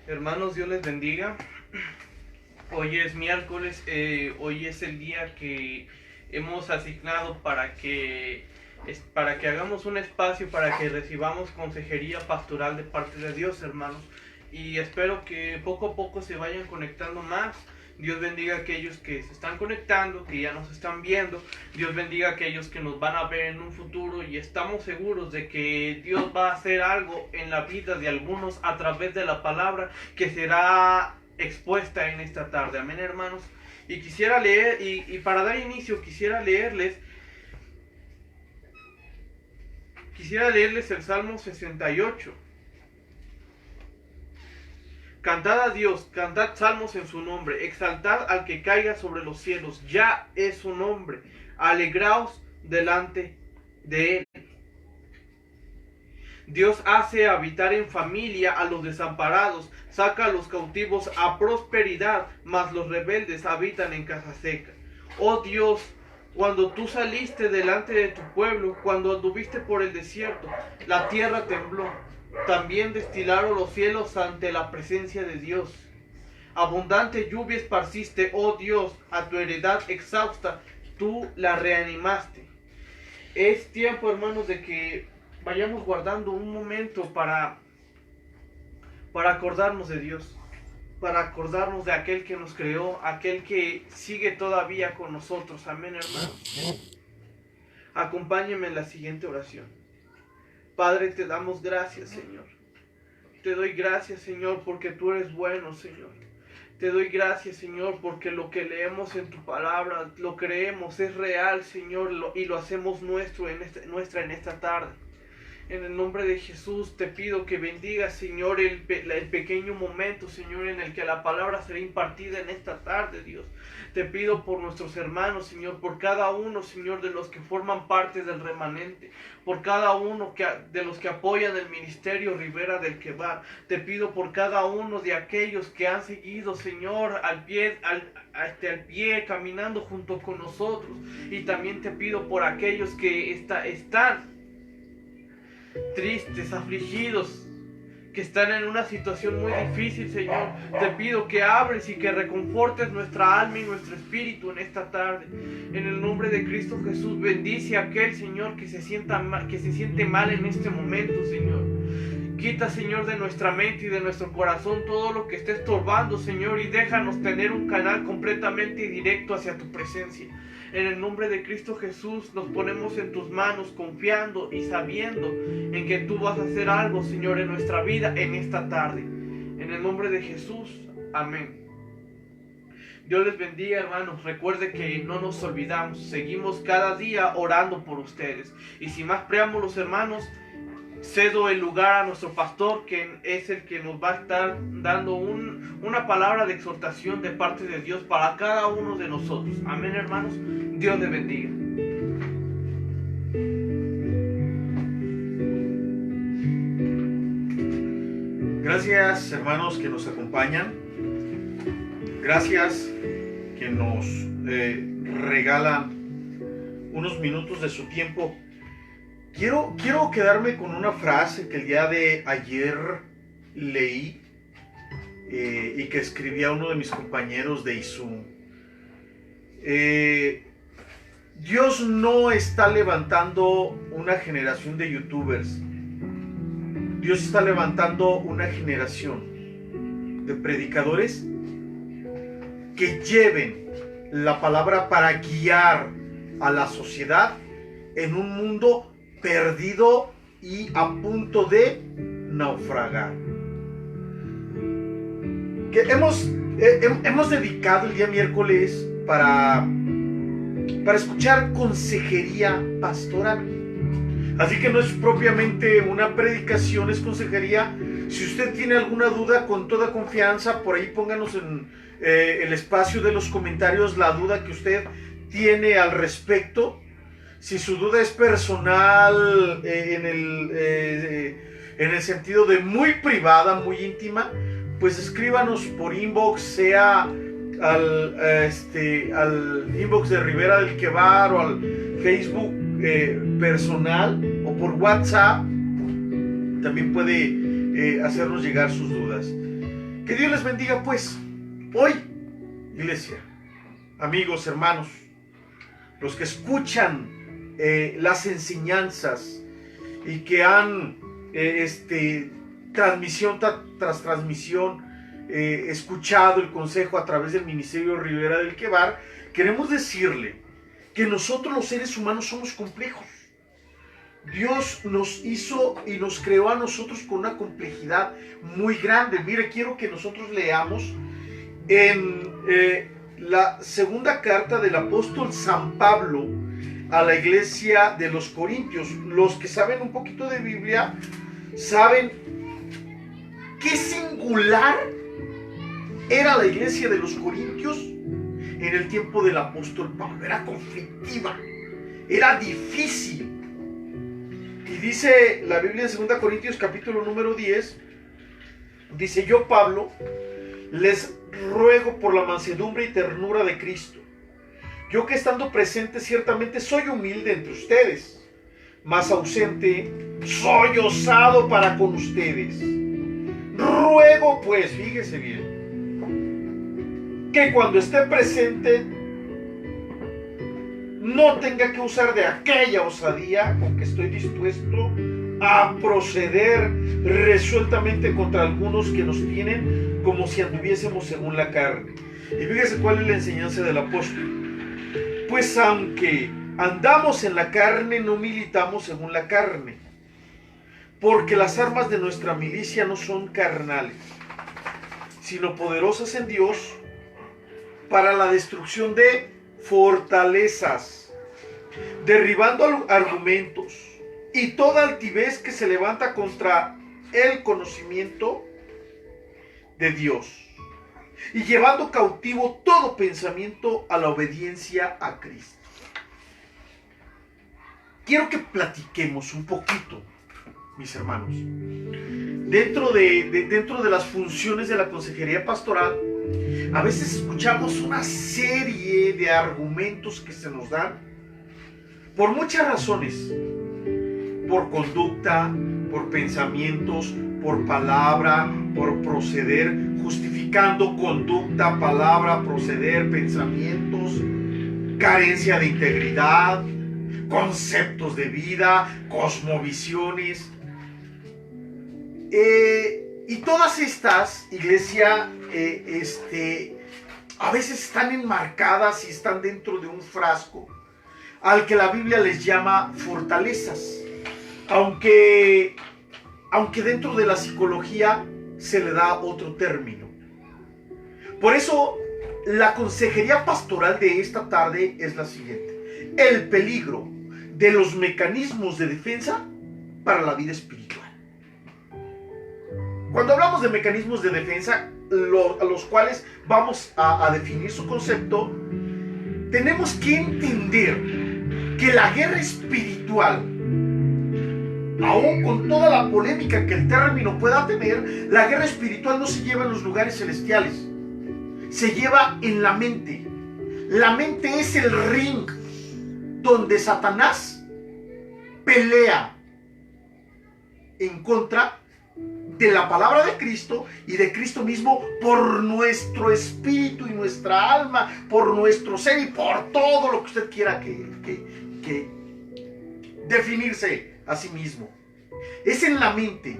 Hermanos, Dios les bendiga. Hoy es miércoles, hoy es el día que hemos asignado para que hagamos un espacio para que recibamos consejería pastoral de parte de Dios, hermanos. Y espero que poco a poco se vayan conectando más. Dios bendiga a aquellos que se están conectando, que ya nos están viendo. Dios bendiga a aquellos que nos van a ver en un futuro, y estamos seguros de que Dios va a hacer algo en la vida de algunos a través de la palabra que será expuesta en esta tarde. Amén, hermanos. Y quisiera leer, y para dar inicio quisiera leerles el Salmo 68. Cantad a Dios, cantad salmos en su nombre, exaltad al que caiga sobre los cielos, ya es su nombre, alegraos delante de él. Dios hace habitar en familia a los desamparados, saca a los cautivos a prosperidad, mas los rebeldes habitan en casa seca. Oh Dios, cuando tú saliste delante de tu pueblo, cuando anduviste por el desierto, la tierra tembló. También destilaron los cielos ante la presencia de Dios. Abundante lluvia esparciste, oh Dios, a tu heredad exhausta, tú la reanimaste. Es tiempo, hermanos, de que vayamos guardando un momento para acordarnos de Dios, para acordarnos de aquel que nos creó, aquel que sigue todavía con nosotros. Amén, hermanos. Acompáñenme en la siguiente oración. Padre, te damos gracias, Señor. Te doy gracias, Señor, porque tú eres bueno, Señor. Te doy gracias, Señor, porque lo que leemos en tu palabra, lo creemos, es real, Señor, y lo hacemos nuestra en esta tarde. En el nombre de Jesús te pido que bendiga, Señor, el pequeño momento, Señor, en el que la palabra será impartida en esta tarde, Dios. Te pido por nuestros hermanos, Señor, por cada uno, Señor, de los que forman parte del remanente, por cada uno de los que apoyan el ministerio Ribera del Quebar. Te pido por cada uno de aquellos que han seguido, Señor, al pie, caminando junto con nosotros. Y también te pido por aquellos que están tristes, afligidos, que están en una situación muy difícil, Señor. Te pido que abres y que reconfortes nuestra alma y nuestro espíritu en esta tarde. En el nombre de Cristo Jesús, bendice a aquel, Señor, que se siente mal en este momento, Señor. Quita, Señor, de nuestra mente y de nuestro corazón todo lo que esté estorbando, Señor, y déjanos tener un canal completamente directo hacia tu presencia. En el nombre de Cristo Jesús nos ponemos en tus manos, confiando y sabiendo en que tú vas a hacer algo, Señor, en nuestra vida en esta tarde. En el nombre de Jesús, amén. Dios les bendiga, hermanos. Recuerde que no nos olvidamos, seguimos cada día orando por ustedes. Y sin más preámbulos, hermanos, cedo el lugar a nuestro pastor, que es el que nos va a estar dando una palabra de exhortación de parte de Dios para cada uno de nosotros. Amén, hermanos. Dios les bendiga. Gracias, hermanos que nos acompañan. Gracias que nos regalan unos minutos de su tiempo. Quiero quedarme con una frase que el día de ayer leí y que escribía uno de mis compañeros de ISUM. Dios no está levantando una generación de youtubers. Dios está levantando una generación de predicadores que lleven la palabra para guiar a la sociedad en un mundo perdido y a punto de naufragar. Que hemos dedicado el día miércoles para escuchar consejería pastoral. Así que no es propiamente una predicación, es consejería. Si usted tiene alguna duda, con toda confianza, por ahí pónganos en el espacio de los comentarios la duda que usted tiene al respecto. Si su duda es personal, en el sentido de muy privada, muy íntima, pues escríbanos por inbox, sea al inbox de Ribera del Quebar o al Facebook personal, o por WhatsApp. También puede hacernos llegar sus dudas. Que Dios les bendiga pues. Hoy, iglesia, amigos, hermanos, los que escuchan las enseñanzas y que han transmisión tras transmisión escuchado el consejo a través del Ministerio Ribera del Quebar, queremos decirle que nosotros los seres humanos somos complejos. Dios nos hizo y nos creó a nosotros con una complejidad muy grande. Mire, quiero que nosotros leamos en la segunda carta del apóstol San Pablo a la iglesia de los Corintios. Los que saben un poquito de Biblia saben qué singular era la iglesia de los Corintios en el tiempo del apóstol Pablo. Era conflictiva, era difícil. Y dice la Biblia en 2 Corintios capítulo número 10, dice: yo, Pablo, les ruego por la mansedumbre y ternura de Cristo, yo que estando presente ciertamente soy humilde entre ustedes, mas ausente soy osado para con ustedes. Ruego pues, fíjese bien, que cuando esté presente no tenga que usar de aquella osadía con que estoy dispuesto a proceder resueltamente contra algunos que nos tienen como si anduviésemos según la carne. Y fíjese cuál es la enseñanza del apóstol. Pues aunque andamos en la carne, no militamos según la carne, porque las armas de nuestra milicia no son carnales, sino poderosas en Dios para la destrucción de fortalezas, derribando argumentos y toda altivez que se levanta contra el conocimiento de Dios, y llevando cautivo todo pensamiento a la obediencia a Cristo. Quiero que platiquemos un poquito, mis hermanos, dentro de las funciones de la consejería pastoral. A veces escuchamos una serie de argumentos que se nos dan por muchas razones, por conducta, por pensamientos, por palabra, por proceder, justificando conducta, palabra, proceder, pensamientos, carencia de integridad, conceptos de vida, cosmovisiones. Y todas estas, iglesia, a veces están enmarcadas y están dentro de un frasco al que la Biblia les llama fortalezas, aunque dentro de la psicología se le da otro término. Por eso la consejería pastoral de esta tarde es la siguiente: el peligro de los mecanismos de defensa para la vida espiritual. Cuando hablamos de mecanismos de defensa, a los cuales vamos a definir su concepto, tenemos que entender que la guerra espiritual, aún con toda la polémica que el término pueda tener, la guerra espiritual no se lleva en los lugares celestiales, se lleva en la mente. La mente es el ring donde Satanás pelea en contra de la palabra de Cristo y de Cristo mismo por nuestro espíritu y nuestra alma, por nuestro ser y por todo lo que usted quiera que definirse a sí mismo. Es en la mente.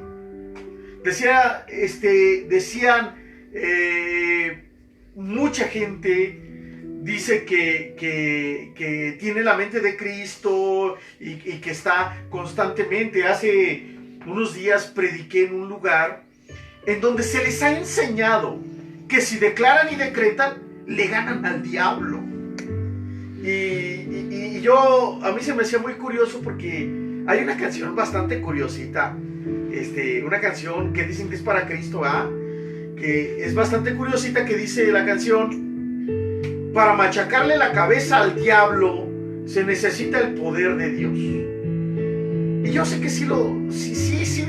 Decían mucha gente dice que tiene la mente de Cristo y que está constantemente. Hace unos días prediqué en un lugar en donde se les ha enseñado que si declaran y decretan, le ganan al diablo. Y a mí se me hacía muy curioso porque hay una canción bastante curiosita, una canción que dicen que es para Cristo, que es bastante curiosita, que dice la canción: para machacarle la cabeza al diablo se necesita el poder de Dios. Y yo sé que sí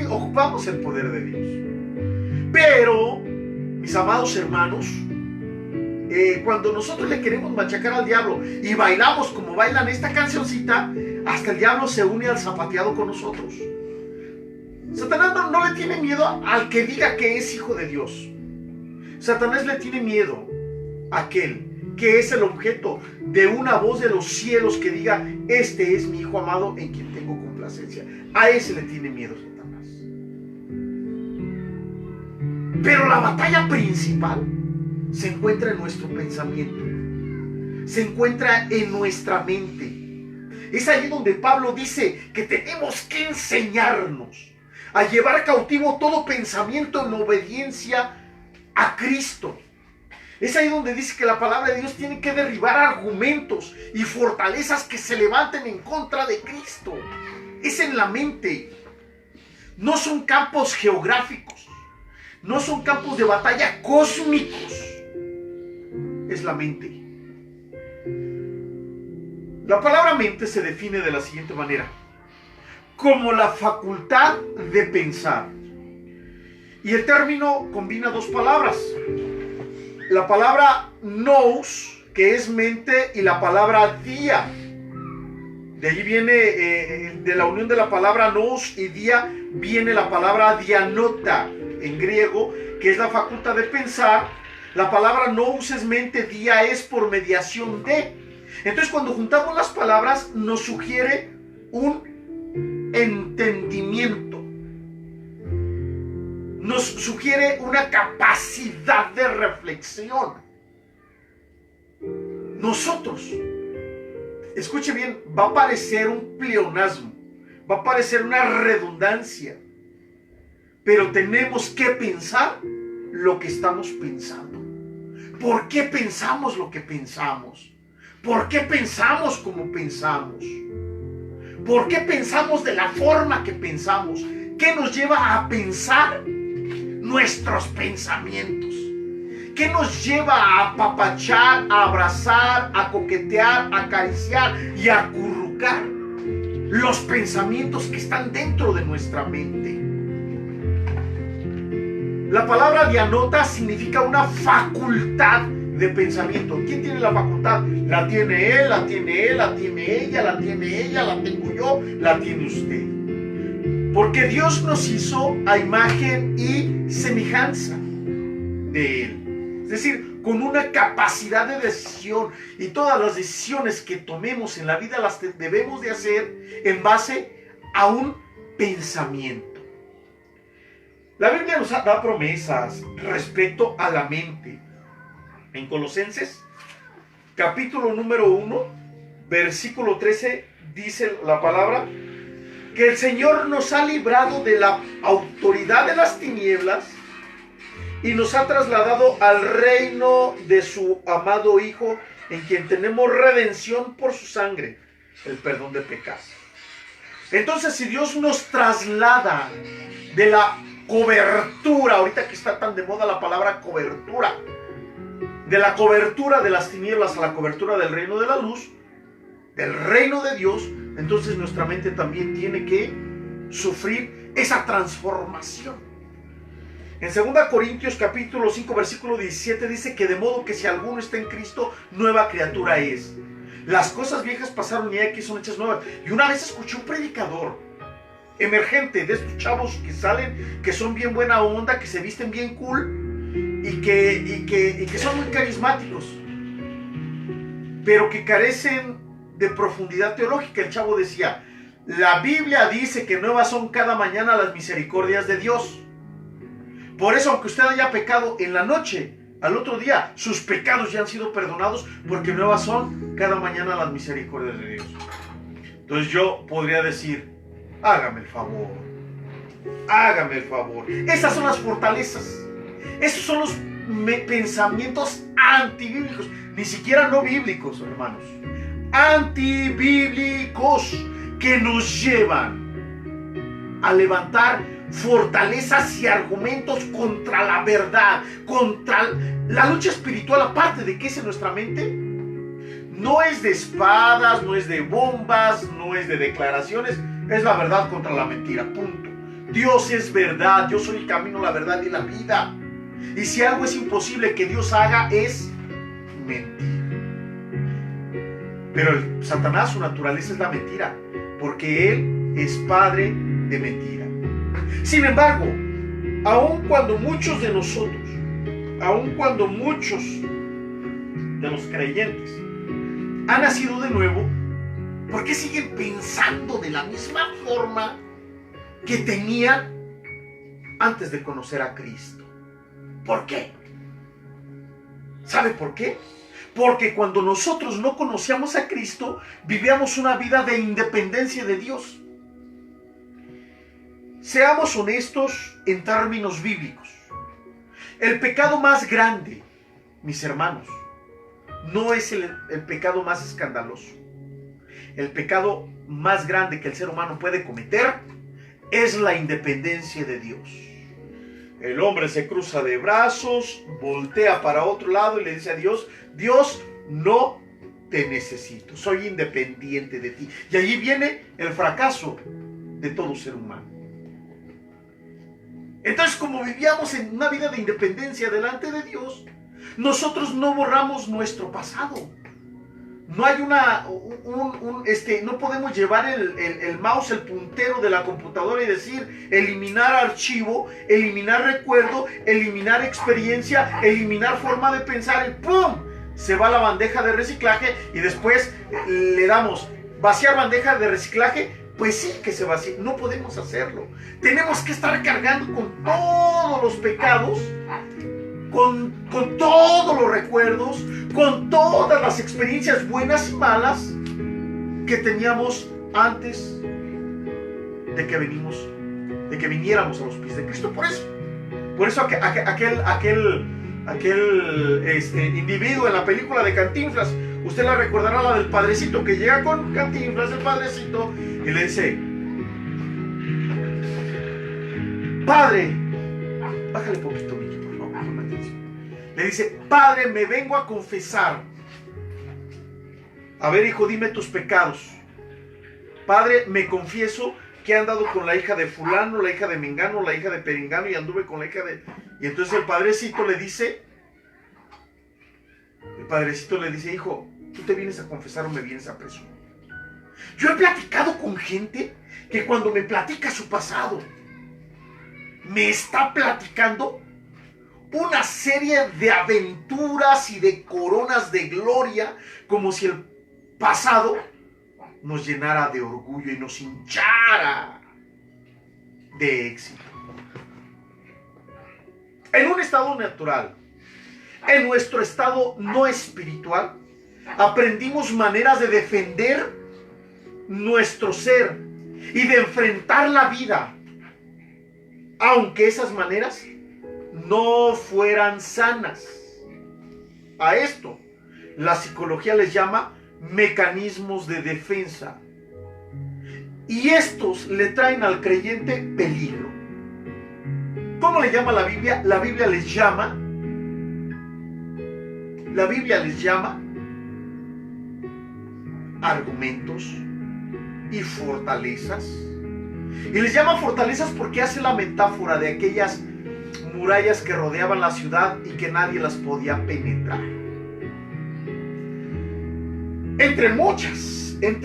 ocupamos el poder de Dios. Pero, mis amados hermanos, cuando nosotros le queremos machacar al diablo y bailamos como bailan esta cancioncita, hasta el diablo se une al zapateado con nosotros. Satanás no le tiene miedo al que diga que es hijo de Dios. Satanás le tiene miedo a aquel que es el objeto de una voz de los cielos que diga: este es mi Hijo amado en quien tengo complacencia. A ese le tiene miedo Satanás. Pero la batalla principal se encuentra en nuestro pensamiento, se encuentra en nuestra mente. Es ahí donde Pablo dice que tenemos que enseñarnos a llevar cautivo todo pensamiento en obediencia a Cristo. Es ahí donde dice que la palabra de Dios tiene que derribar argumentos y fortalezas que se levanten en contra de Cristo. Es en la mente. No son campos geográficos, no son campos de batalla cósmicos. Es la mente. La palabra mente se define de la siguiente manera: como la facultad de pensar. Y el término combina dos palabras. La palabra nous, que es mente, y la palabra dia. De ahí viene, de la unión de la palabra nous y dia, viene la palabra dianota en griego, que es la facultad de pensar. La palabra nous es mente, dia es por mediación de. Entonces, cuando juntamos las palabras, nos sugiere un entendimiento. Nos sugiere una capacidad de reflexión. Nosotros, escuche bien, va a parecer un pleonasmo, va a parecer una redundancia, pero tenemos que pensar lo que estamos pensando. ¿Por qué pensamos lo que pensamos? ¿Por qué pensamos como pensamos? ¿Por qué pensamos de la forma que pensamos? ¿Qué nos lleva a pensar nuestros pensamientos? ¿Qué nos lleva a apapachar, a abrazar, a coquetear, a acariciar y a acurrucar los pensamientos que están dentro de nuestra mente? La palabra dianota significa una facultad de pensamiento. ¿Quién tiene la facultad? La tiene él, la tiene él, la tiene ella, la tiene ella, la tengo yo, la tiene usted. Porque Dios nos hizo a imagen y semejanza de Él. Es decir, con una capacidad de decisión. Y todas las decisiones que tomemos en la vida las debemos de hacer en base a un pensamiento. La Biblia nos da promesas respecto a la mente. En Colosenses, capítulo número 1, versículo 13, dice la palabra que el Señor nos ha librado de la autoridad de las tinieblas y nos ha trasladado al reino de su amado Hijo, en quien tenemos redención por su sangre, el perdón de pecados. Entonces, si Dios nos traslada de la cobertura, ahorita que está tan de moda la palabra cobertura, de la cobertura de las tinieblas a la cobertura del reino de la luz, del reino de Dios, entonces nuestra mente también tiene que sufrir esa transformación. En 2 Corintios capítulo 5 versículo 17 dice que de modo que si alguno está en Cristo, nueva criatura es. Las cosas viejas pasaron y aquí son hechas nuevas. Y una vez escuché un predicador emergente de estos chavos que salen, que son bien buena onda, que se visten bien cool y que son muy carismáticos, pero que carecen de profundidad teológica. El chavo decía: la Biblia dice que nuevas son cada mañana las misericordias de Dios. Por eso, aunque usted haya pecado en la noche, al otro día sus pecados ya han sido perdonados, porque nuevas son cada mañana las misericordias de Dios. Entonces yo podría decir: hágame el favor, hágame el favor. Esas son las fortalezas, esos son los pensamientos antibíblicos, ni siquiera no bíblicos, hermanos, antibíblicos, que nos llevan a levantar fortalezas y argumentos contra la verdad, contra la lucha espiritual. Aparte de que es en nuestra mente, no es de espadas, no es de bombas, no es de declaraciones, es la verdad contra la mentira, punto. Dios es verdad, yo soy el camino, la verdad y la vida. Y si algo es imposible que Dios haga, es mentir. Pero Satanás, su naturaleza es la mentira, porque él es padre de mentira. Sin embargo, aun cuando muchos de nosotros aun cuando muchos de los creyentes han nacido de nuevo, ¿por qué siguen pensando de la misma forma que tenían antes de conocer a Cristo? ¿Por qué? ¿Sabe por qué? Porque cuando nosotros no conocíamos a Cristo, vivíamos una vida de independencia de Dios. Seamos honestos en términos bíblicos. El pecado más grande, mis hermanos, no es el pecado más escandaloso. El pecado más grande que el ser humano puede cometer es la independencia de Dios. El hombre se cruza de brazos, voltea para otro lado y le dice a Dios: Dios, no te necesito, soy independiente de ti. Y allí viene el fracaso de todo ser humano. Entonces, como vivíamos en una vida de independencia delante de Dios, nosotros no borramos nuestro pasado. No hay no podemos llevar el mouse, el puntero de la computadora y decir eliminar archivo, eliminar recuerdo, eliminar experiencia, eliminar forma de pensar, y ¡pum! Se va a la bandeja de reciclaje y después le damos vaciar bandeja de reciclaje. Pues sí que se vacía. No podemos hacerlo. Tenemos que estar cargando con todos los pecados, con todos los recuerdos, con todas las experiencias buenas y malas que teníamos antes de que viniéramos a los pies de Cristo. Por eso aquel individuo en la película de Cantinflas, usted la recordará, la del padrecito que llega con Cantinflas, el padrecito, y le dice: Padre, bájale poquito, Miki, por favor, con atención. Le dice: Padre, me vengo a confesar. A ver, hijo, dime tus pecados. Padre, me confieso que he andado con la hija de fulano, la hija de mengano, la hija de perengano, y anduve con la hija de... Y entonces el padrecito le dice, hijo, ¿tú te vienes a confesar o me vienes a presumir? Yo he platicado con gente que cuando me platica su pasado, me está platicando una serie de aventuras y de coronas de gloria, como si el pasado nos llenara de orgullo y nos hinchara de éxito. En un estado natural, en nuestro estado no espiritual, aprendimos maneras de defender nuestro ser y de enfrentar la vida, aunque esas maneras no fueran sanas. A esto la psicología les llama mecanismos de defensa, y estos le traen al creyente peligro. ¿Cómo le llama la Biblia? La Biblia les llama argumentos y fortalezas. Y les llama fortalezas porque hace la metáfora de aquellas murallas que rodeaban la ciudad y que nadie las podía penetrar. Entre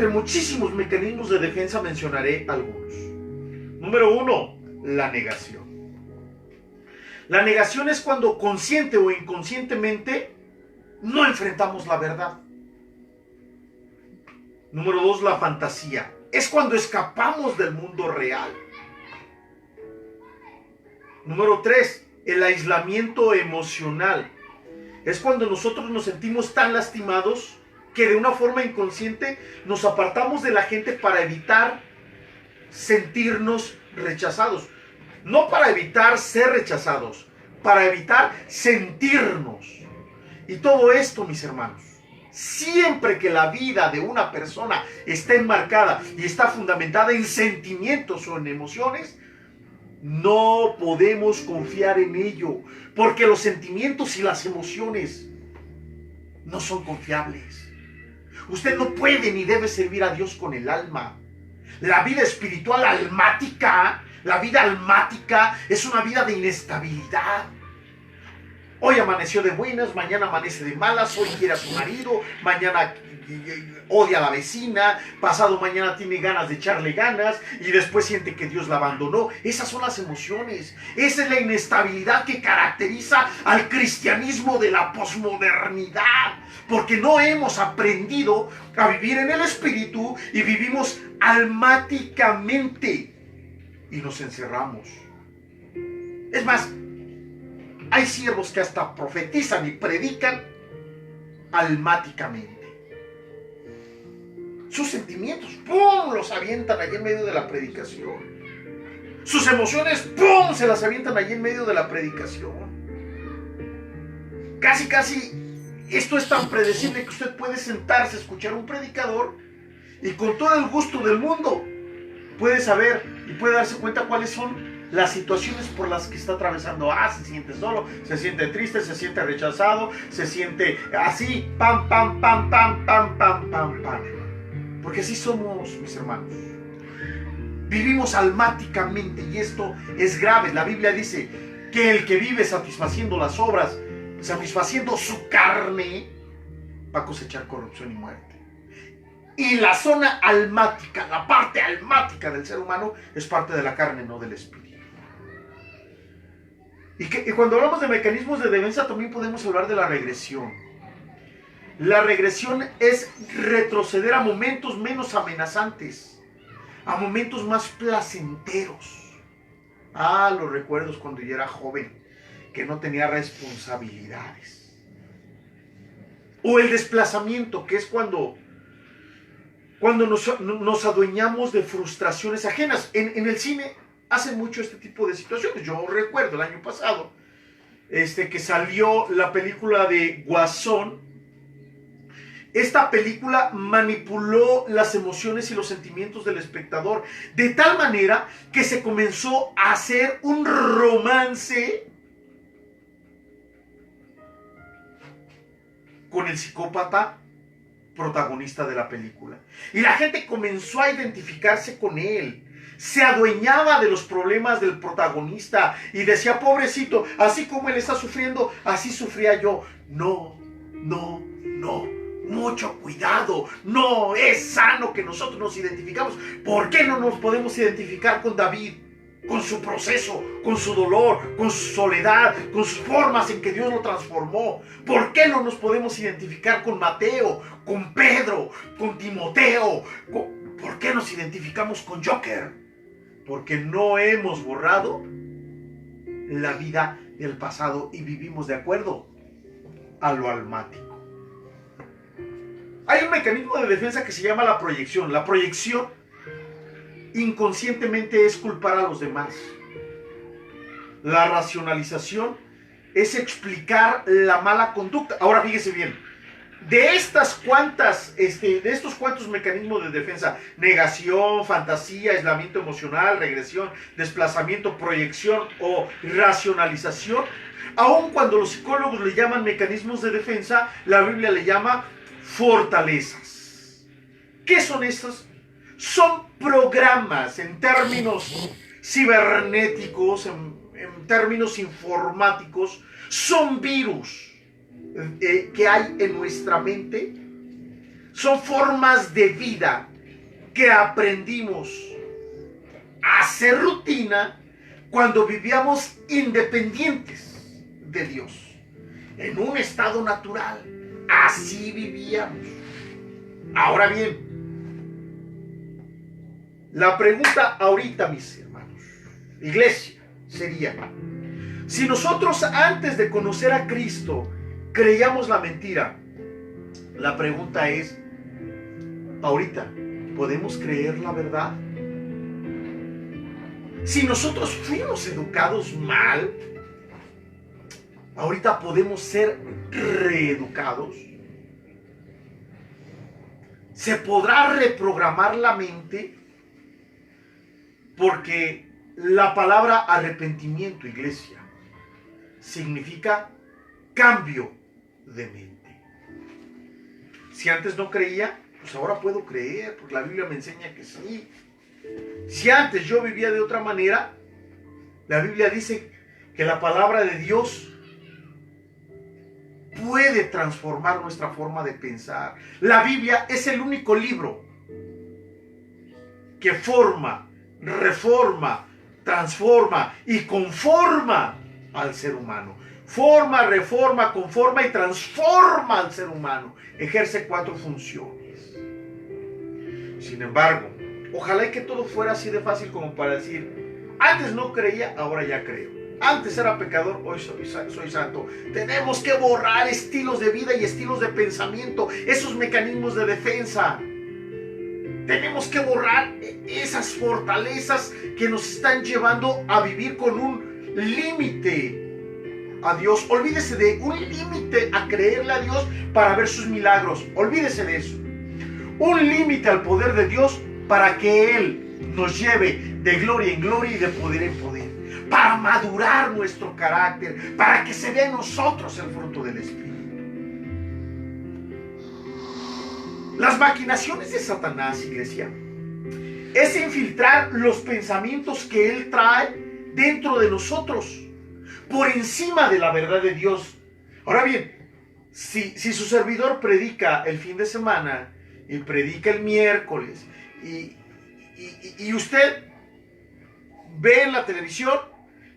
muchísimos mecanismos de defensa mencionaré algunos. Número 1, la negación. La negación es cuando consciente o inconscientemente no enfrentamos la verdad. Número 2, la fantasía. Es cuando escapamos del mundo real. Número 3, el aislamiento emocional. Es cuando nosotros nos sentimos tan lastimados que de una forma inconsciente nos apartamos de la gente para evitar sentirnos rechazados. No para evitar ser rechazados, para evitar sentirnos. Y todo esto, mis hermanos, siempre que la vida de una persona está enmarcada y está fundamentada en sentimientos o en emociones, no podemos confiar en ello, porque los sentimientos y las emociones no son confiables. Usted no puede ni debe servir a Dios con el alma. La vida espiritual almática, la vida almática es una vida de inestabilidad. Hoy amaneció de buenas, mañana amanece de malas, hoy quiere a su marido, mañana odia a la vecina, pasado mañana tiene ganas de echarle ganas y después siente que Dios la abandonó. Esas son las emociones. Esa es la inestabilidad que caracteriza al cristianismo de la posmodernidad, porque no hemos aprendido a vivir en el espíritu y vivimos almáticamente y nos encerramos. Es más, hay siervos que hasta profetizan y predican almáticamente. Sus sentimientos, ¡pum!, los avientan allí en medio de la predicación. Sus emociones, ¡pum!, se las avientan allí en medio de la predicación. Casi, esto es tan predecible que usted puede sentarse a escuchar un predicador y con todo el gusto del mundo puede saber y puede darse cuenta cuáles son las situaciones por las que está atravesando. Se siente solo, se siente triste, se siente rechazado, se siente así, pam, pam, pam, pam, pam, pam, pam, pam. Porque así somos, mis hermanos. Vivimos almáticamente y esto es grave. La Biblia dice que el que vive satisfaciendo las obras, satisfaciendo su carne, va a cosechar corrupción y muerte. Y la zona almática, la parte almática del ser humano, es parte de la carne, no del espíritu. Y cuando hablamos de mecanismos de defensa también podemos hablar de la regresión. La regresión es retroceder a momentos menos amenazantes, a momentos más placenteros. Los recuerdos cuando yo era joven, que no tenía responsabilidades. O el desplazamiento, que es cuando nos adueñamos de frustraciones ajenas. En el cine hacen mucho este tipo de situaciones. Yo recuerdo el año pasado que salió la película de Guasón. Esta película manipuló las emociones y los sentimientos del espectador de tal manera que se comenzó a hacer un romance con el psicópata protagonista de la película. Y la gente comenzó a identificarse con él. Se adueñaba de los problemas del protagonista y decía, pobrecito, así como él está sufriendo, así sufría yo. No. Mucho cuidado. No es sano que nosotros nos identificamos. ¿Por qué no nos podemos identificar con David? Con su proceso, con su dolor, con su soledad, con sus formas en que Dios lo transformó. ¿Por qué no nos podemos identificar con Mateo, con Pedro, con Timoteo? ¿Por qué nos identificamos con Joker? Porque no hemos borrado la vida del pasado y vivimos de acuerdo a lo almático. Hay un mecanismo de defensa que se llama la proyección. La proyección inconscientemente es culpar a los demás. La racionalización es explicar la mala conducta. Ahora fíjese bien, de estos cuantos mecanismos de defensa: negación, fantasía, aislamiento emocional, regresión, desplazamiento, proyección o racionalización, aun cuando los psicólogos le llaman mecanismos de defensa, la Biblia le llama fortalezas. ¿Qué son estos? Son programas en términos cibernéticos, en términos informáticos, son virus que hay en nuestra mente, son formas de vida que aprendimos a hacer rutina cuando vivíamos independientes de Dios, en un estado natural. Así vivíamos. Ahora bien, la pregunta ahorita, mis hermanos, iglesia, sería: si nosotros antes de conocer a Cristo creíamos la mentira, la pregunta es, ahorita, ¿podemos creer la verdad? Si nosotros fuimos educados mal, ahorita podemos ser reeducados. ¿Se podrá reprogramar la mente? Porque la palabra arrepentimiento, iglesia, significa cambio de mente. Si antes no creía, pues ahora puedo creer, porque la Biblia me enseña que sí. Si antes yo vivía de otra manera, la Biblia dice que la palabra de Dios puede transformar nuestra forma de pensar. La Biblia es el único libro que forma, reforma, transforma y conforma al ser humano. Forma, reforma, conforma y transforma al ser humano. Ejerce 4 funciones. Sin embargo, ojalá y que todo fuera así de fácil como para decir, antes no creía, ahora ya creo. Antes era pecador, hoy soy santo. Tenemos que borrar estilos de vida y estilos de pensamiento, esos mecanismos de defensa. Tenemos que borrar esas fortalezas que nos están llevando a vivir con un límite a Dios. Olvídese de un límite a creerle a Dios para ver sus milagros. Olvídese de eso. Un límite al poder de Dios para que Él nos lleve de gloria en gloria y de poder en poder. Para madurar nuestro carácter, para que se vea en nosotros el fruto del Espíritu. Las maquinaciones de Satanás, iglesia, es infiltrar los pensamientos que él trae dentro de nosotros, por encima de la verdad de Dios. Ahora bien, si su servidor predica el fin de semana y predica el miércoles y usted ve en la televisión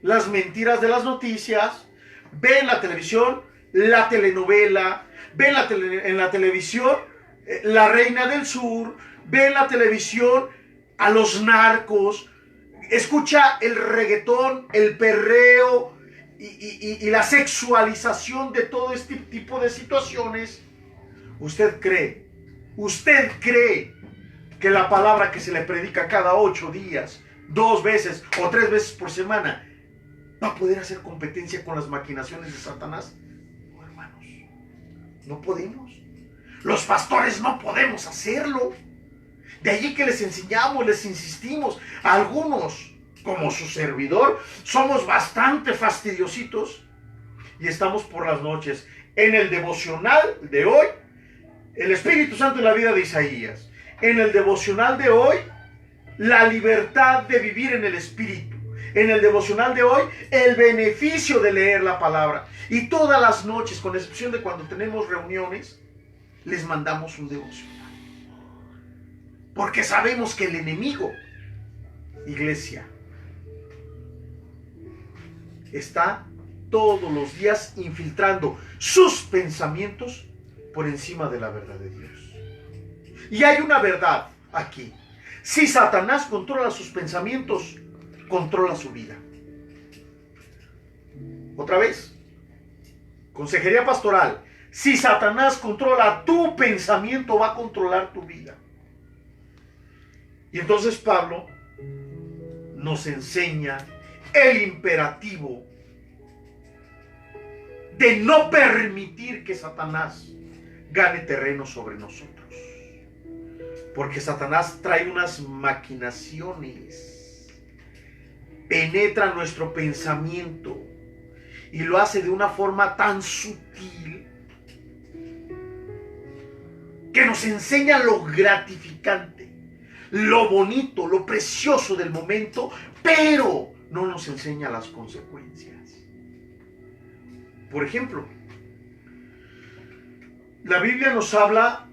las mentiras de las noticias, ve en la televisión la telenovela, ve en la televisión La Reina del Sur, ve en la televisión a los narcos, escucha el reggaetón, el perreo y la sexualización de todo este tipo de situaciones. Usted cree que la palabra que se le predica cada 8 días, 2 veces o 3 veces por semana, va a poder hacer competencia con las maquinaciones de Satanás? No, hermanos, no podemos. Los pastores no podemos hacerlo. De allí que les enseñamos, les insistimos. Algunos, como su servidor, somos bastante fastidiositos y estamos por las noches en el devocional de hoy, el Espíritu Santo en la vida de Isaías. En el devocional de hoy, la libertad de vivir en el Espíritu. En el devocional de hoy, el beneficio de leer la palabra. Y todas las noches, con excepción de cuando tenemos reuniones, les mandamos un devocional. Porque sabemos que el enemigo, iglesia, está todos los días infiltrando sus pensamientos por encima de la verdad de Dios. Y hay una verdad aquí. Si Satanás controla sus pensamientos, controla su vida. Otra vez, consejería pastoral. Si Satanás controla tu pensamiento, va a controlar tu vida. Y entonces Pablo nos enseña el imperativo de no permitir que Satanás gane terreno sobre nosotros. Porque Satanás trae unas maquinaciones, penetra nuestro pensamiento y lo hace de una forma tan sutil que nos enseña lo gratificante, lo bonito, lo precioso del momento, pero no nos enseña las consecuencias. Por ejemplo, la Biblia nos habla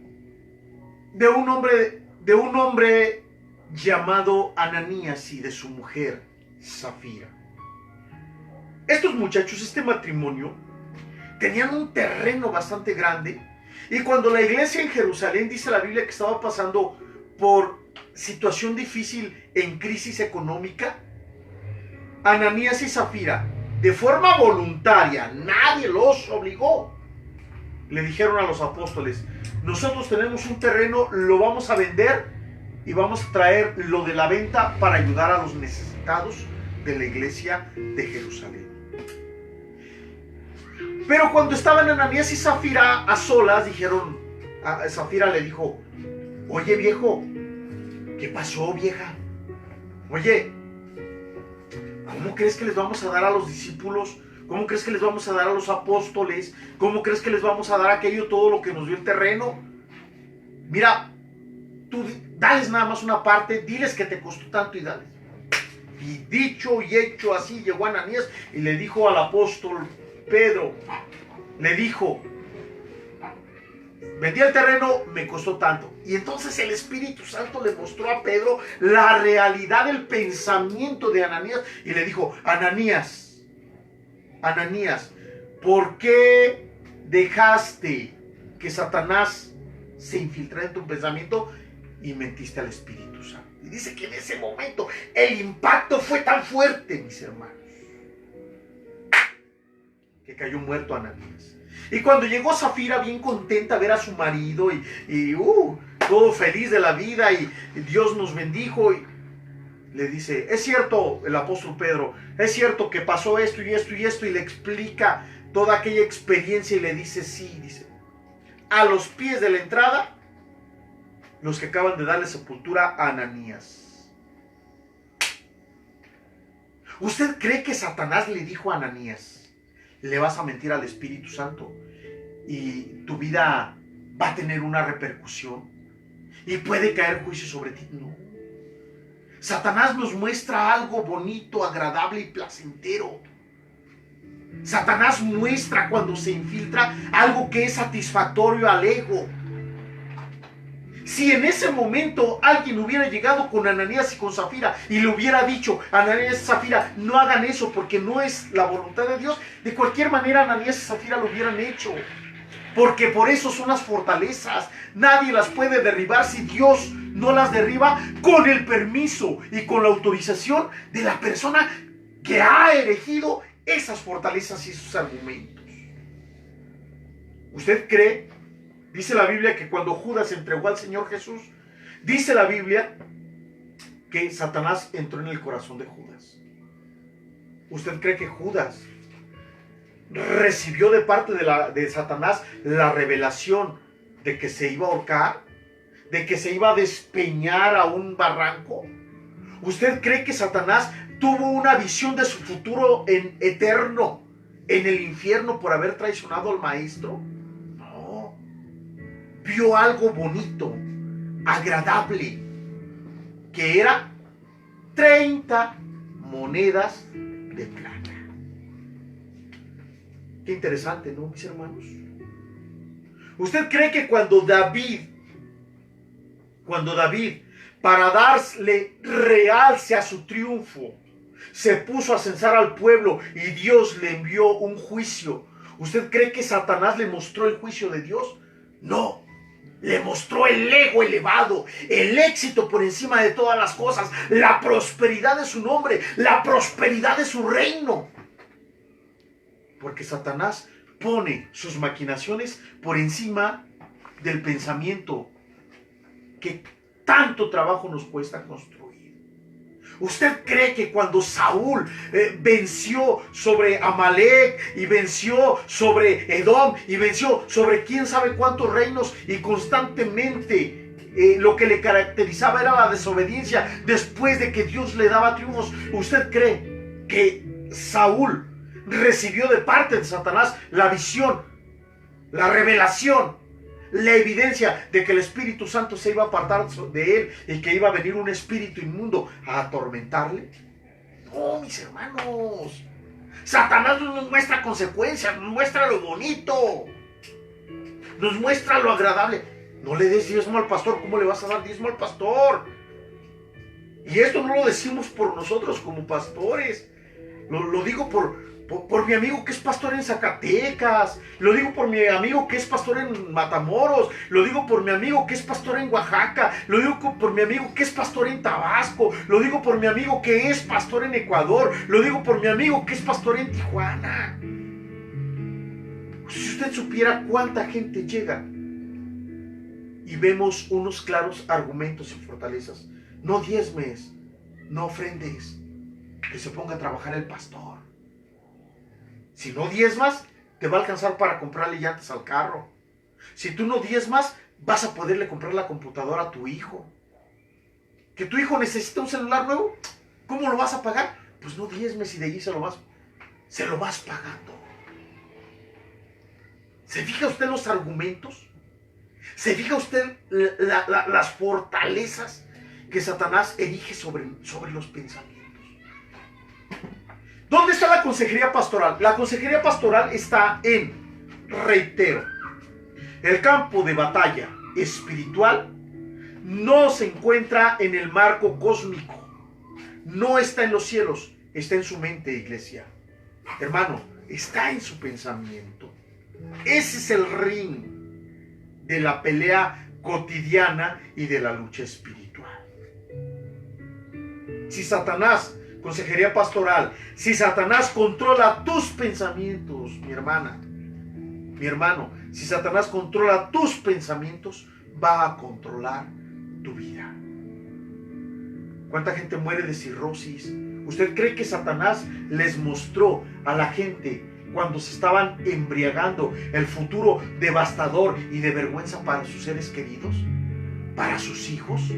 de un hombre llamado Ananías y de su mujer Zafira. Estos muchachos, este matrimonio, tenían un terreno bastante grande. Y cuando la iglesia en Jerusalén, dice la Biblia, que estaba pasando por situación difícil en crisis económica, Ananías y Zafira, de forma voluntaria, nadie los obligó, le dijeron a los apóstoles: nosotros tenemos un terreno, lo vamos a vender y vamos a traer lo de la venta para ayudar a los necesitados de la iglesia de Jerusalén. Pero cuando estaban Ananías y Zafira a solas, Zafira le dijo: oye, viejo, ¿qué pasó, vieja? Oye, ¿cómo crees que les vamos a dar a los discípulos? ¿Cómo crees que les vamos a dar a los apóstoles? ¿Cómo crees que les vamos a dar aquello, todo lo que nos dio el terreno? Mira, tú dales nada más una parte, diles que te costó tanto y dales. Y dicho y hecho así, llegó Ananías y le dijo al apóstol Pedro, le dijo: Vendí el terreno, me costó tanto. Y entonces el Espíritu Santo le mostró a Pedro la realidad del pensamiento de Ananías y le dijo: Ananías, Ananías, ¿por qué dejaste que Satanás se infiltrara en tu pensamiento y mentiste al Espíritu Santo? Y dice que en ese momento el impacto fue tan fuerte, mis hermanos, que cayó muerto Ananías. Y cuando llegó Zafira bien contenta a ver a su marido y todo feliz de la vida y Dios nos bendijo, y le dice: es cierto, el apóstol Pedro, es cierto que pasó esto y esto y esto, y le explica toda aquella experiencia y le dice: sí, dice, a los pies de la entrada, los que acaban de darle sepultura a Ananías. ¿Usted cree que Satanás le dijo a Ananías: le vas a mentir al Espíritu Santo y tu vida va a tener una repercusión y puede caer juicio sobre ti? No. Satanás nos muestra algo bonito, agradable y placentero. Satanás muestra cuando se infiltra algo que es satisfactorio al ego. Si en ese momento alguien hubiera llegado con Ananías y con Zafira y le hubiera dicho: Ananías y Zafira, no hagan eso porque no es la voluntad de Dios, de cualquier manera Ananías y Zafira lo hubieran hecho. Porque por eso son las fortalezas. Nadie las puede derribar si Dios no las derriba con el permiso y con la autorización de la persona que ha elegido esas fortalezas y esos argumentos. ¿Usted cree? Dice la Biblia que cuando Judas entregó al Señor Jesús, dice la Biblia que Satanás entró en el corazón de Judas. ¿Usted cree que Judas recibió de parte de Satanás la revelación de que se iba a ahorcar? ¿De que se iba a despeñar a un barranco? ¿Usted cree que Satanás tuvo una visión de su futuro en eterno en el infierno por haber traicionado al maestro? No. Vio algo bonito, agradable, que era 30 monedas de plata. Qué interesante, ¿no, mis hermanos? ¿Usted cree que cuando David, para darle realce a su triunfo, se puso a censar al pueblo y Dios le envió un juicio, ¿usted cree que Satanás le mostró el juicio de Dios? No. Le mostró el ego elevado, el éxito por encima de todas las cosas, la prosperidad de su nombre, la prosperidad de su reino. Porque Satanás pone sus maquinaciones por encima del pensamiento que tanto trabajo nos cuesta construir. ¿Usted cree que cuando Saúl venció sobre Amalek y venció sobre Edom y venció sobre quién sabe cuántos reinos y constantemente lo que le caracterizaba era la desobediencia después de que Dios le daba triunfos? ¿Usted cree que Saúl recibió de parte de Satanás la visión, la revelación, la evidencia de que el Espíritu Santo se iba a apartar de él y que iba a venir un espíritu inmundo a atormentarle? No, mis hermanos. Satanás no nos muestra consecuencias, nos muestra lo bonito, nos muestra lo agradable. No le des diezmo al pastor. ¿Cómo le vas a dar diezmo al pastor? Y esto no lo decimos por nosotros como pastores, lo digo por mi amigo que es pastor en Zacatecas, lo digo por mi amigo que es pastor en Matamoros, lo digo por mi amigo que es pastor en Oaxaca, lo digo por mi amigo que es pastor en Tabasco, lo digo por mi amigo que es pastor en Ecuador, lo digo por mi amigo que es pastor en Tijuana. Si usted supiera cuánta gente llega y vemos unos claros argumentos y fortalezas: no diezmes, no ofrendes, que se ponga a trabajar el pastor. Si no diezmas, te va a alcanzar para comprarle llantas al carro. Si tú no diezmas, vas a poderle comprar la computadora a tu hijo. ¿Que tu hijo necesita un celular nuevo? ¿Cómo lo vas a pagar? Pues no diezmes y de allí se lo vas pagando. ¿Se fija usted los argumentos? ¿Se fija usted las fortalezas que Satanás erige sobre los pensamientos? ¿Dónde está la consejería pastoral? La consejería pastoral está reitero, El campo de batalla espiritual no se encuentra en el marco cósmico, no está en los cielos, está en su mente, iglesia. Hermano, está en su pensamiento. Ese es el ring de la pelea cotidiana y de la lucha espiritual. Si Satanás, consejería pastoral, si Satanás controla tus pensamientos, mi hermana, mi hermano, si Satanás controla tus pensamientos, va a controlar tu vida. ¿Cuánta gente muere de cirrosis? ¿Usted cree que Satanás les mostró a la gente cuando se estaban embriagando el futuro devastador y de vergüenza para sus seres queridos? ¿Para sus hijos?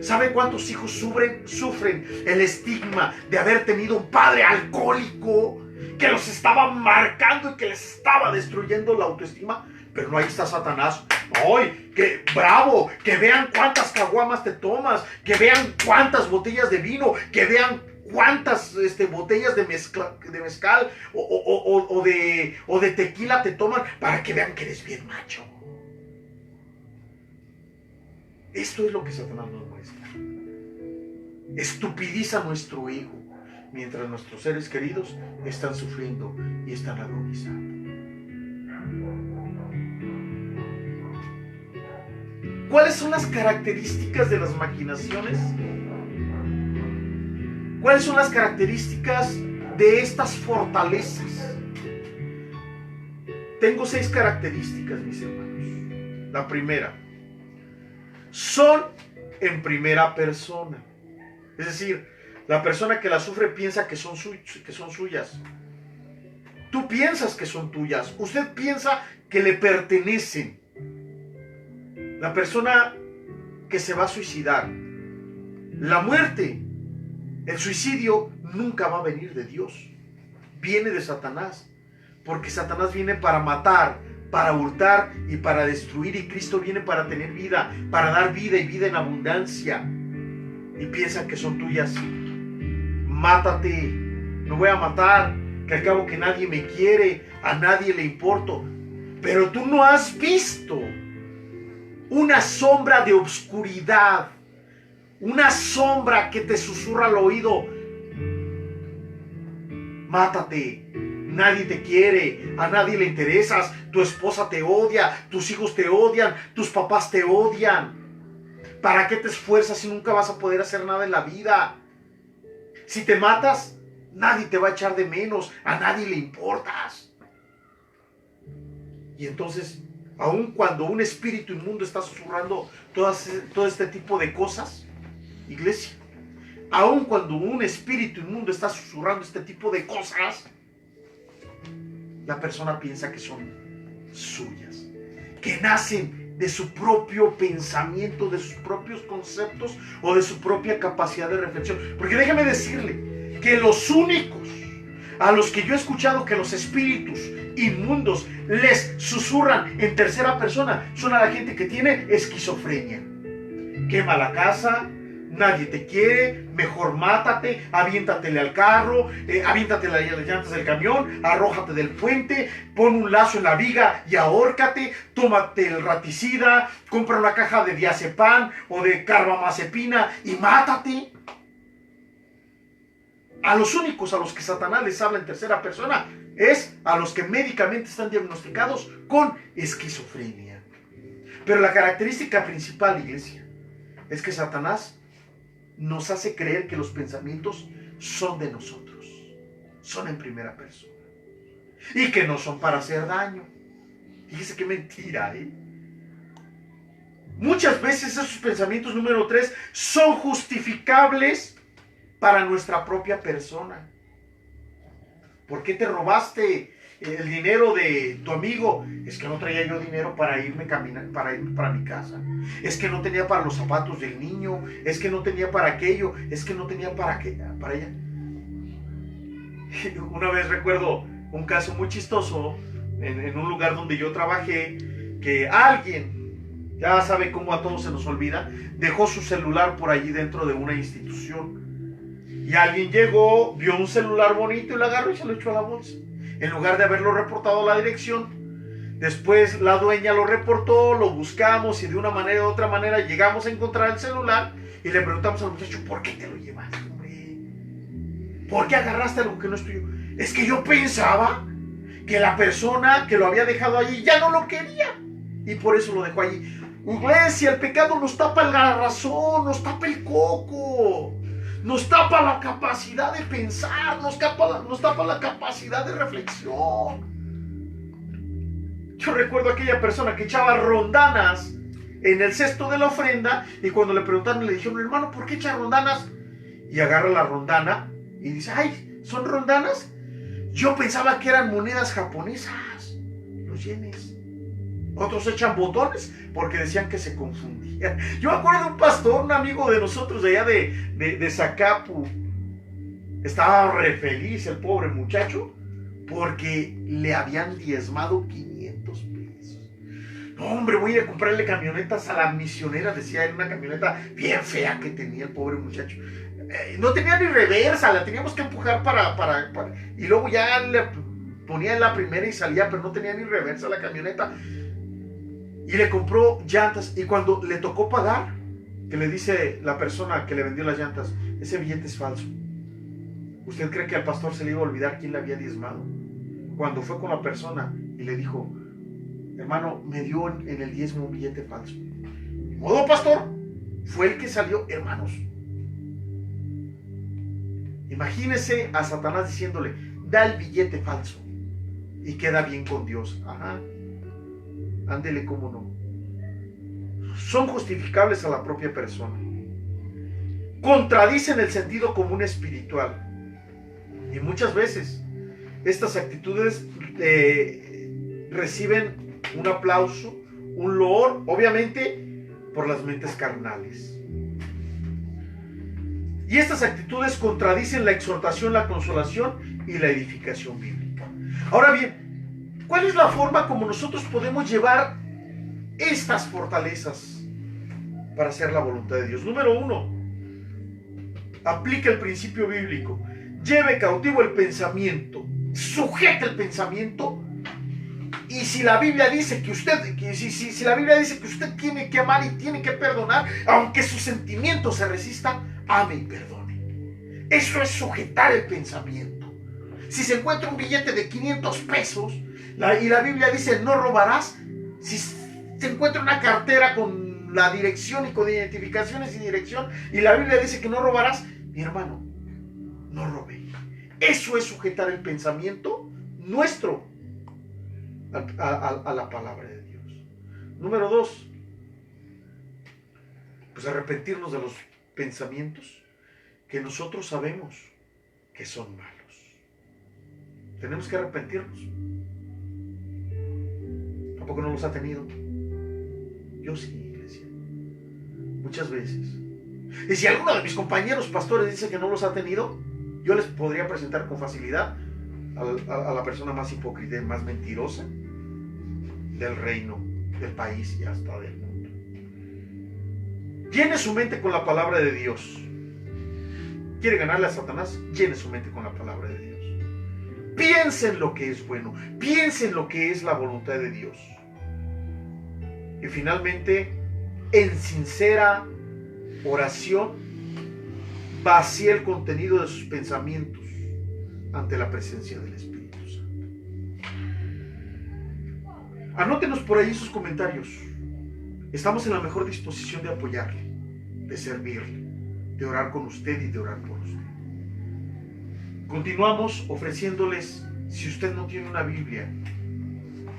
¿Sabe cuántos hijos sufren el estigma de haber tenido un padre alcohólico que los estaba marcando y que les estaba destruyendo la autoestima? Pero no, ahí está Satanás. ¡Ay, qué bravo! Que vean cuántas caguamas te tomas, que vean cuántas botellas de vino, que vean cuántas botellas de mezcal o de tequila te toman, para que vean que eres bien macho. Esto es lo que Satanás nos muestra. Estupidiza nuestro ego, mientras nuestros seres queridos están sufriendo y están agonizando. ¿Cuáles son las características de las maquinaciones? ¿Cuáles son las características de estas fortalezas? Tengo 6 características, mis hermanos. La primera, son en primera persona. Es decir, la persona que la sufre piensa que son suyas. Tú piensas que son tuyas. Usted piensa que le pertenecen. La persona que se va a suicidar, la muerte, el suicidio nunca va a venir de Dios. Viene de Satanás. Porque Satanás viene para matar, para hurtar y para destruir. Y Cristo viene para tener vida, para dar vida y vida en abundancia. Y piensan que son tuyas. Mátate, me voy a matar, que al cabo que nadie me quiere, a nadie le importo. Pero tú no has visto una sombra de obscuridad, una sombra que te susurra al oído: mátate, nadie te quiere, a nadie le interesas, tu esposa te odia, tus hijos te odian, tus papás te odian. ¿Para qué te esfuerzas si nunca vas a poder hacer nada en la vida? Si te matas, nadie te va a echar de menos, a nadie le importas. Y entonces, aun cuando un espíritu inmundo está susurrando todo este tipo de cosas, iglesia, aun cuando un espíritu inmundo está susurrando este tipo de cosas, la persona piensa que son suyas, que nacen de su propio pensamiento, de sus propios conceptos o de su propia capacidad de reflexión. Porque déjeme decirle que los únicos a los que yo he escuchado que los espíritus inmundos les susurran en tercera persona son a la gente que tiene esquizofrenia. Quema la casa, nadie te quiere, mejor mátate, aviéntatele al carro, aviéntatele a las llantas del camión, arrójate del puente, pon un lazo en la viga y ahórcate, tómate el raticida, compra una caja de diazepam o de carbamazepina y mátate. A los únicos a los que Satanás les habla en tercera persona es a los que médicamente están diagnosticados con esquizofrenia. Pero la característica principal, iglesia, es que Satanás nos hace creer que los pensamientos son de nosotros, son en primera persona y que no son para hacer daño. Fíjese qué mentira, ¿eh? Muchas veces esos pensamientos, número 3, son justificables para nuestra propia persona. ¿Por qué te robaste el dinero de tu amigo? Es que no traía yo dinero para irme para mi casa. Es que no tenía para los zapatos del niño. Es que no tenía para aquello. Es que no tenía para allá. Una vez recuerdo un caso muy chistoso en un lugar donde yo trabajé, que alguien, ya sabe cómo a todos se nos olvida, dejó su celular por allí dentro de una institución. Y alguien llegó, vio un celular bonito y lo agarró y se lo echó a la bolsa. En lugar de haberlo reportado a la dirección, Después la dueña lo reportó, lo buscamos y de una manera u otra manera llegamos a encontrar el celular y le preguntamos al muchacho, ¿por qué te lo llevaste, hombre? ¿Por qué agarraste algo que no es tuyo? Es que yo pensaba que la persona que lo había dejado allí ya no lo quería y por eso lo dejó allí. Iglesia, el pecado nos tapa la razón, nos tapa el coco, nos tapa la capacidad de pensar, nos tapa la capacidad de reflexión. Yo recuerdo a aquella persona que echaba rondanas en el cesto de la ofrenda y cuando le preguntaron le dijeron, hermano, ¿por qué echa rondanas? Y agarra la rondana y dice, ay, ¿son rondanas? Yo pensaba que eran monedas japonesas, los yenes. Otros echan botones porque decían que se confundían. Yo me acuerdo de un pastor, un amigo de nosotros de allá de Zacapu. Estaba re feliz el pobre muchacho porque le habían diezmado 500 pesos. No, hombre, voy a ir a comprarle camionetas a la misionera, decía él, una camioneta bien fea que tenía el pobre muchacho. No tenía ni reversa, la teníamos que empujar para y luego ya le ponía en la primera y salía, pero no tenía ni reversa la camioneta. Y le compró llantas y cuando le tocó pagar, que le dice la persona que le vendió las llantas, ese billete es falso. ¿Usted cree que al pastor se le iba a olvidar quién le había diezmado? Cuando fue con la persona y le dijo, hermano, me dio en el diezmo un billete falso. ¿Modo, pastor? Fue el que salió, hermanos. Imagínese a Satanás diciéndole, da el billete falso y queda bien con Dios. Ajá. Ándele, cómo no. Son justificables a la propia persona. Contradicen el sentido común espiritual. Y muchas veces estas actitudes reciben un aplauso, un loor, obviamente por las mentes carnales. Y estas actitudes contradicen la exhortación, la consolación y la edificación bíblica. Ahora bien, ¿cuál es la forma como nosotros podemos llevar estas fortalezas para hacer la voluntad de Dios? Número 1, aplica el principio bíblico. Lleve cautivo el pensamiento, sujete el pensamiento. Y si la Biblia dice que si la Biblia dice que usted tiene que amar y tiene que perdonar, aunque sus sentimientos se resistan, ame y perdone. Eso es sujetar el pensamiento. Si se encuentra un billete de 500 pesos y la Biblia dice no robarás, si se encuentra una cartera con la dirección y con identificaciones y dirección y la Biblia dice que no robarás, mi hermano, no robe. Eso es sujetar el pensamiento nuestro a la palabra de Dios. Número 2, pues arrepentirnos de los pensamientos que nosotros sabemos que son malos. Tenemos que arrepentirnos. ¿Tampoco no los ha tenido? Yo sí, iglesia. Muchas veces. Y si alguno de mis compañeros pastores dice que no los ha tenido, yo les podría presentar con facilidad a la persona más hipócrita y más mentirosa del reino, del país y hasta del mundo. Llene su mente con la palabra de Dios. ¿Quiere ganarle a Satanás? Llene su mente con la palabra de Dios. Piense en lo que es bueno. Piense en lo que es la voluntad de Dios. Y finalmente, en sincera oración, vacíe el contenido de sus pensamientos ante la presencia del Espíritu Santo. Anótenos por ahí sus comentarios. Estamos en la mejor disposición de apoyarle, de servirle, de orar con usted y de orar por usted. Continuamos ofreciéndoles, si usted no tiene una Biblia,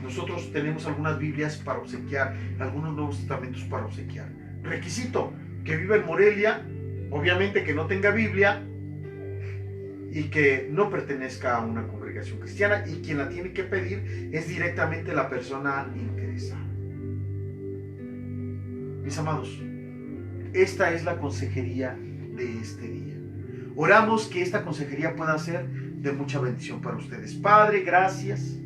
nosotros tenemos algunas Biblias para obsequiar, algunos Nuevos Testamentos para obsequiar. Requisito, que viva en Morelia, obviamente que no tenga Biblia y que no pertenezca a una congregación cristiana, y quien la tiene que pedir es directamente la persona interesada. Mis amados, esta es la consejería de este día. Oramos que esta consejería pueda ser de mucha bendición para ustedes. Padre, gracias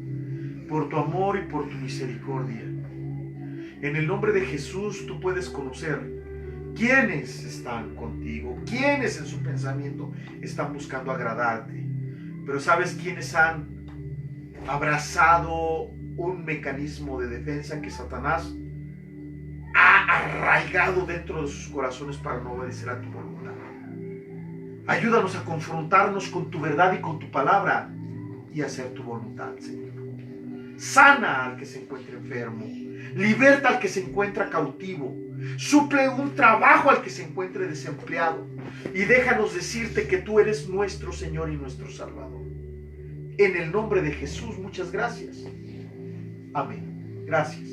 por tu amor y por tu misericordia. En el nombre de Jesús tú puedes conocer quiénes están contigo, quiénes en su pensamiento están buscando agradarte. Pero sabes quiénes han abrazado un mecanismo de defensa que Satanás ha arraigado dentro de sus corazones para no obedecer a tu voluntad. Ayúdanos a confrontarnos con tu verdad y con tu palabra y hacer tu voluntad, Señor. Sana al que se encuentre enfermo, liberta al que se encuentra cautivo, suple un trabajo al que se encuentre desempleado y déjanos decirte que tú eres nuestro Señor y nuestro Salvador. En el nombre de Jesús, muchas gracias. Amén. Gracias.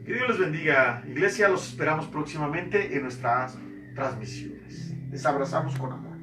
Que Dios les bendiga, iglesia. Los esperamos próximamente en nuestras transmisiones. Les abrazamos con amor.